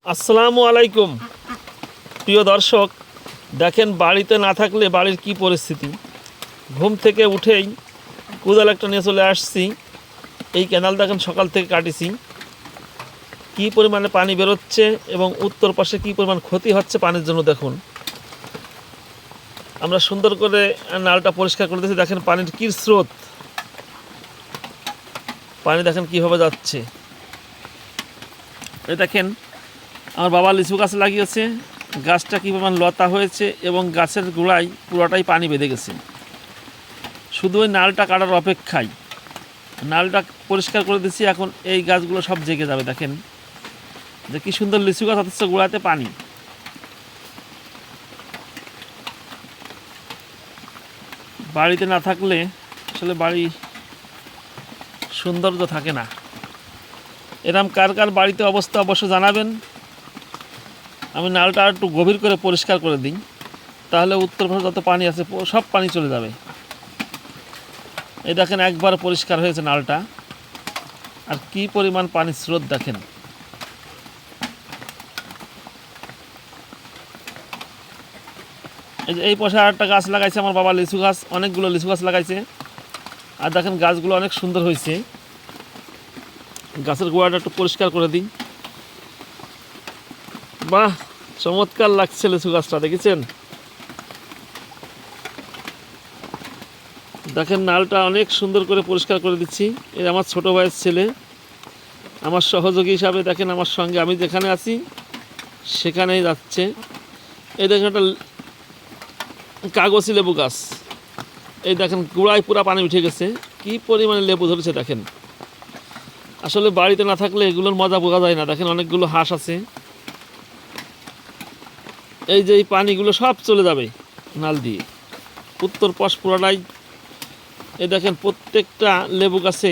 আসসালামু আলাইকুম প্রিয় দর্শক, দেখেন বাড়িতে না থাকলে বাড়ির কি পরিস্থিতি। ঘুম থেকে উঠেই কোদাল একটা নিয়ে চলে আসছি। এই ক্যানাল দেখেন সকাল থেকে কাটিছি, কি পরিমাণে পানি বেরোচ্ছে এবং উত্তর পাশে কি পরিমাণ ক্ষতি হচ্ছে পানির জন্য। দেখুন, আমরা সুন্দর করে নালটা পরিষ্কার করে দিয়েছি। দেখেন পানির কী স্রোত, পানি দেখেন কীভাবে যাচ্ছে। এই দেখেন আমার বাবা লিচু গাছ লাগিয়েছে, গাছটা কী পরিমাণ লতা হয়েছে এবং গাছের গোড়ায় পুরোটাই পানি বেঁধে গেছে। শুধু ওই নালটা কাটার অপেক্ষায়, নালটা পরিষ্কার করে দিচ্ছি, এখন এই গাছগুলো সব জেগে যাবে। দেখেন যে কী সুন্দর লিচু গাছ, অথচ গোড়াতে পানি। বাড়িতে না থাকলে আসলে বাড়ি সৌন্দর্য থাকে না। এরম কার কার বাড়িতে অবস্থা অবশ্য জানাবেন। আমি নালটা একটু গভীর করে পরিষ্কার করে দিই, তাহলে উত্তর পাশে যত পানি আছে সব পানি চলে যাবে। এই দেখেন একবার পরিষ্কার হয়েছে নালটা, আর কি পরিমাণ পানির স্রোত দেখেন। এই পাশে আরেকটা গাছ লাগাইছে আমার বাবা, লিচু গাছ, অনেকগুলো লিচু গাছ লাগাইছে। আর দেখেন গাছগুলো অনেক সুন্দর হয়েছে। গাছের গোড়াটা একটু পরিষ্কার করে দিই। বাহ, চমৎকার লাগছে লিচু গাছটা, দেখেছেন? দেখেন নালটা অনেক সুন্দর করে পরিষ্কার করে দিচ্ছি। এই আমার ছোট ভাইয়ের ছেলে, আমার সহযোগী হিসাবে দেখেন আমার সঙ্গে, আমি যেখানে আছি সেখানেই যাচ্ছে। এই দেখেন একটা কাগজি লেবু গাছ, এই দেখেন গোড়ায় পুরা পানি উঠে গেছে, কি পরিমাণে লেবু ধরেছে দেখেন। আসলে বাড়িতে না থাকলে এগুলোর মজা বোঝা যায় না। দেখেন অনেকগুলো হাঁস আছে, এই যে এই পানিগুলো সব চলে যাবে নাল দিয়ে উত্তর পাশ পুরাটাই। এই দেখেন প্রত্যেকটা লেবু গাছে